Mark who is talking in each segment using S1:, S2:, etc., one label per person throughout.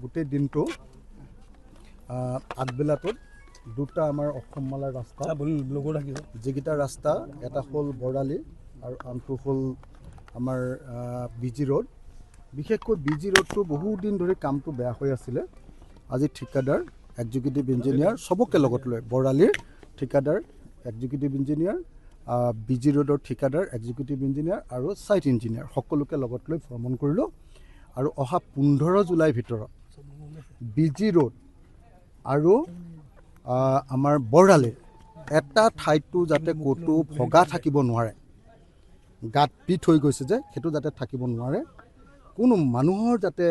S1: গোটেই দিনটো আগবেলাটোত দুটা আমাৰ অসমমালাৰ ৰাস্তা যিকেইটা ৰাস্তা এটা হ'ল বৰালি আৰু আনটো হ'ল আমাৰ বিজি ৰোড। বিশেষকৈ বিজি ৰোডটো বহুদিন ধৰি কামটো বেয়া হৈ আছিলে। আজি ঠিকাদাৰ এক্সিকিউটিভ ইঞ্জিনিয়াৰ সবকে লগত লৈ বৰালিৰ ঠিকাদাৰ এক্সিকিউটিভ ইঞ্জিনিয়াৰ, বিজি ৰোডৰ ঠিকাদাৰ এক্সিকিউটিভ ইঞ্জিনিয়াৰ আৰু ছাইট ইঞ্জিনিয়াৰ সকলোকে লগত লৈ ভ্ৰমণ কৰিলোঁ। আৰু অহা 15 জুলাইৰ ভিতৰত বিজি ৰোড আৰু আমাৰ বৰালিৰ এটা ঠাইতো যাতে ক'তো ভগা থাকিব নোৱাৰে, গাঁত পিট হৈ গৈছে যে সেইটো যাতে থাকিব নোৱাৰে, কোনো মানুহৰ যাতে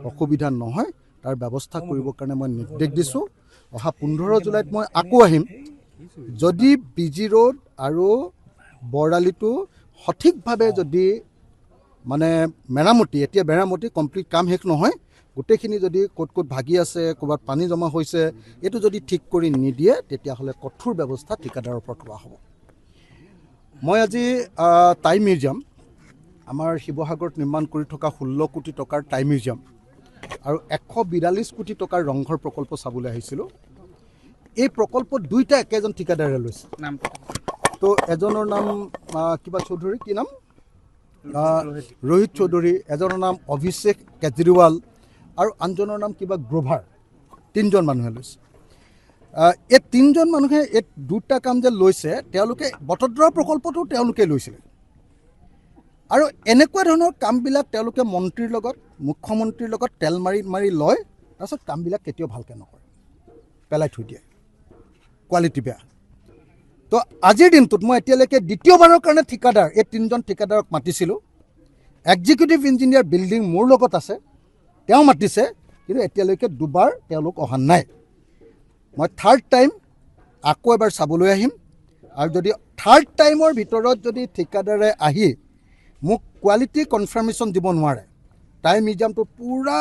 S1: অসুবিধা নহয় তাৰ ব্যৱস্থা কৰিবৰ কাৰণে মই নিৰ্দেশ দিছোঁ। অহা 15 জুলাইত মই আকৌ আহিম। যদি বিজি ৰোড আৰু বৰালিটো সঠিকভাৱে যদি মানে মেৰামতি, এতিয়া মেৰামতি কমপ্লিট কাম শেষ নহয়, গোটেইখিনি যদি ক'ত ক'ত ভাগি আছে, ক'ৰবাত পানী জমা হৈছে, এইটো যদি ঠিক কৰি নিদিয়ে তেতিয়াহ'লে কঠোৰ ব্যৱস্থা ঠিকাদাৰৰ ওপৰত লোৱা হ'ব। মই আজি টাই মিউজিয়াম, আমাৰ শিৱসাগৰত নিৰ্মাণ কৰি থকা 16 কোটি টকাৰ টাই মিউজিয়াম আৰু 142 কোটি টকাৰ ৰংঘৰ প্ৰকল্প চাবলৈ আহিছিলোঁ। এই প্ৰকল্প দুইটা একেজন ঠিকাদাৰে লৈছে। তো এজনৰ নাম কিবা চৌধুৰী, কি নাম, ৰোহিত চৌধুৰী, এজনৰ নাম অভিষেক কেজৰিৱাল আৰু আনজনৰ নাম কিবা গ্ৰোভাৰ। 3জন মানুহে লৈছে। এই 3জন মানুহে এই দুটা কাম যে লৈছে, তেওঁলোকে বটদ্ৰৱা প্ৰকল্পটো তেওঁলোকে লৈছিলে। আৰু এনেকুৱা ধৰণৰ কামবিলাক তেওঁলোকে মন্ত্ৰীৰ লগত, মুখ্যমন্ত্ৰীৰ লগত তেল মাৰি লয়, তাৰপিছত কামবিলাক কেতিয়াও ভালকৈ নকৰে, পেলাই থৈ দিয়ে, কোৱালিটি বেয়া। তো আজিৰ দিনটোত মই এতিয়ালৈকে দ্বিতীয়বাৰৰ কাৰণে ঠিকাদাৰ, এই 3জন ঠিকাদাৰক মাতিছিলোঁ। এক্সিকিউটিভ ইঞ্জিনিয়াৰ বিল্ডিং মোৰ লগত আছে, তেওঁ মাতিছে, কিন্তু এতিয়ালৈকে দুবাৰ তেওঁলোক অহা নাই। মই থাৰ্ড টাইম আকৌ এবাৰ চাবলৈ আহিম। আৰু যদি থাৰ্ড টাইমৰ ভিতৰত যদি ঠিকাদাৰে আহি মোক কোৱালিটি কনফাৰ্মেশ্যন দিব নোৱাৰে, টাই মিউজিয়ামটো পূৰা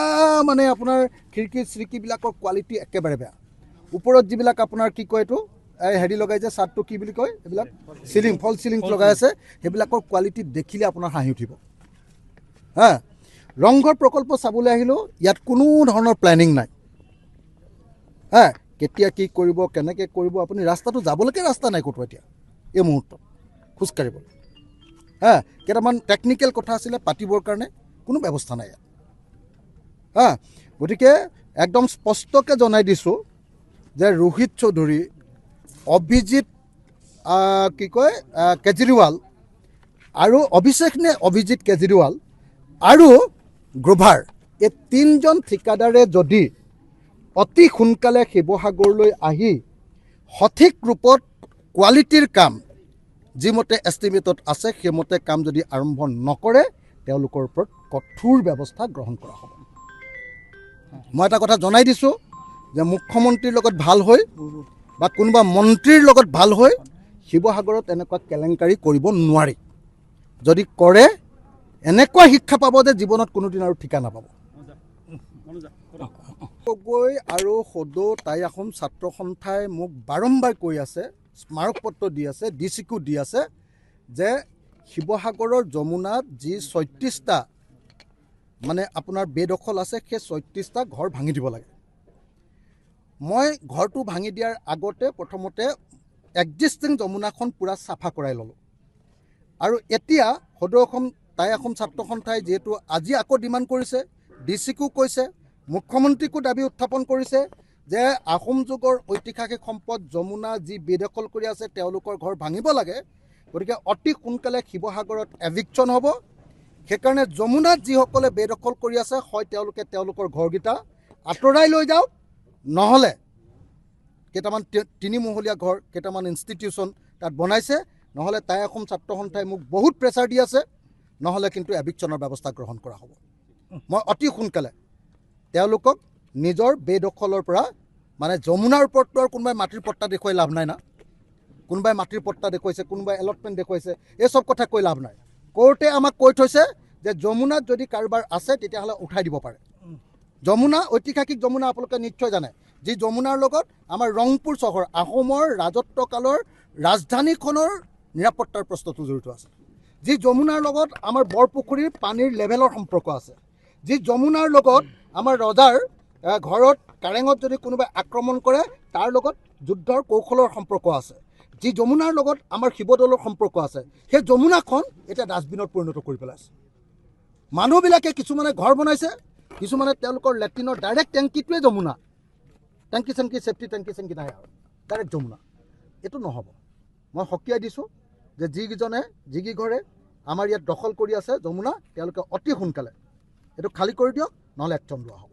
S1: মানে আপোনাৰ খিৰিকী চিৰিকীবিলাকৰ কোৱালিটি একেবাৰে বেয়া, ওপৰত যিবিলাক আপোনাৰ কি কয় এইটো হেৰি লগাই যে চাৰ্টটো কি বুলি কয়, এইবিলাক চিলিং, ফল চিলিং লগাই আছে, সেইবিলাকৰ কোৱালিটি দেখিলে আপোনাৰ হাঁহি উঠিব। ৰংঘৰ প্ৰকল্প চাবলৈ আহিলোঁ, ইয়াত কোনো ধৰণৰ প্লেনিং নাই। কেতিয়া কি কৰিব, কেনেকৈ কৰিব, আপুনি ৰাস্তাটো যাবলৈকে ৰাস্তা নাই ক'তো এতিয়া এই মুহূৰ্তত খোজকাঢ়িবলৈ। কেইটামান টেকনিকেল কথা আছিলে পাতিবৰ কাৰণে, কোনো ব্যৱস্থা নাই ইয়াত। গতিকে একদম স্পষ্টকৈ জনাই দিছোঁ যে ৰোহিত চৌধুৰী, অভিজিত কি কয় কেজৰিৱাল আৰু অভিষেক নে অভিজিত কেজৰিৱাল আৰু গ্ৰোভাৰ, এই 3জন ঠিকাদাৰে যদি অতি সোনকালে শিৱসাগৰলৈ আহি সঠিক ৰূপত কোৱালিটিৰ কাম যিমতে এষ্টিমেটত আছে সেইমতে কাম যদি আৰম্ভ নকৰে, তেওঁলোকৰ ওপৰত কঠোৰ ব্যৱস্থা গ্ৰহণ কৰা হ'ব। মই এটা কথা জনাই দিছোঁ যে মুখ্যমন্ত্ৰীৰ লগত ভাল হৈ বা কোনোবা মন্ত্ৰীৰ লগত ভাল হৈ শিৱসাগৰত এনেকুৱা কেলেংকাৰী কৰিব নোৱাৰি। যদি কৰে এনেকুৱা শিক্ষা পাব যে জীৱনত কোনোদিন আৰু ঠিকা নাপাব। গগৈ আৰু সদৌ টাই আহোম ছাত্ৰ সন্থাই মোক বাৰম্বাৰ কৈ আছে, স্মাৰকপত্ৰ দি আছে, ডিচিকো দি আছে যে শিৱসাগৰৰ যমুনাত যি 36টা মানে আপোনাৰ বেদখল আছে, সেই 36টা ঘৰ ভাঙি দিব লাগে। মই ঘৰটো ভাঙি দিয়াৰ আগতে প্ৰথমতে এক্সিষ্টিং যমুনাখন পূৰা চাফা কৰাই ল'লোঁ। আৰু এতিয়া সদৌ অসম টাই আহোম ছাত্ৰ সন্থাই যিহেতু আজি আকৌ ডিমাণ্ড কৰিছে, ডিচিকো কৈছে, মুখ্যমন্ত্ৰীকো দাবী উত্থাপন কৰিছে যে আহোম যুগৰ ঐতিহাসিক সম্পদ যমুনা যি বেদখল কৰি আছে তেওঁলোকৰ ঘৰ ভাঙিব লাগে। গতিকে অতি সোনকালে শিৱসাগৰত এভিকশ্যন হ'ব। সেইকাৰণে যমুনাত যিসকলে বেদখল কৰি আছে, হয় তেওঁলোকে তেওঁলোকৰ ঘৰকেইটা আঁতৰাই লৈ যাওক, নহ'লে কেইটামান 3মহলীয়া ঘৰ, কেইটামান ইনষ্টিটিউশ্যন তাত বনাইছে, নহ'লে টাই আহোম ছাত্ৰ সন্থাই মোক বহুত প্ৰেছাৰ দি আছে, নহ'লে কিন্তু এভিকশ্যনৰ ব্যৱস্থা গ্ৰহণ কৰা হ'ব। মই অতি সোনকালে তেওঁলোকক নিজৰ বেদখলৰ পৰা, মানে যমুনাৰ ওপৰততো আৰু কোনোবাই মাটিৰ পট্টা দেখুৱাই লাভ নাই না, কোনোবাই মাটিৰ পট্টা দেখুৱাইছে, কোনোবাই এলটমেণ্ট দেখুৱাইছে, এই চব কথা কৈ লাভ নাই। কোৰ্টে আমাক কৈ থৈছে যে যমুনাত যদি কাৰোবাৰ আছে তেতিয়াহ'লে উঠাই দিব পাৰে। যমুনা, ঐতিহাসিক যমুনা আপোনালোকে নিশ্চয় জানে, যি যমুনাৰ লগত আমাৰ ৰংপুৰ চহৰ, আহোমৰ ৰাজত্বকালৰ ৰাজধানীখনৰ নিৰাপত্তাৰ প্ৰশ্নটো জড়িত আছে। যি যমুনাৰ লগত আমাৰ বৰপুখুৰীৰ পানীৰ লেভেলৰ সম্পৰ্ক আছে, যি যমুনাৰ লগত আমাৰ ৰজাৰ ঘৰত কাৰেঙত যদি কোনোবাই আক্ৰমণ কৰে তাৰ লগত যুদ্ধৰ কৌশলৰ সম্পৰ্ক আছে। যি যমুনাৰ লগত আমাৰ শিৱদৌলৰ সম্পৰ্ক আছে, সেই যমুনাখন এতিয়া ডাষ্টবিনত পৰিণত কৰি পেলাইছে। মানুহবিলাকে কিছুমানে ঘৰ বনাইছে, কিছুমানে তেওঁলোকৰ লেট্ৰিনৰ ডাইৰেক্ট টেংকিটোৱে যমুনা, টেংকি চেংকি ছেফটি টেংকি চেংকি নাই আৰু ডাইৰেক্ট যমুনা। এইটো নহ'ব। মই সকীয়াই দিছোঁ যে যিকেইঘৰে আমাৰ ইয়াত দখল কৰি আছে যমুনা, তেওঁলোকে অতি সোনকালে এইটো খালী কৰি দিয়ক, নহ'লে একচন লোৱা হ'ব।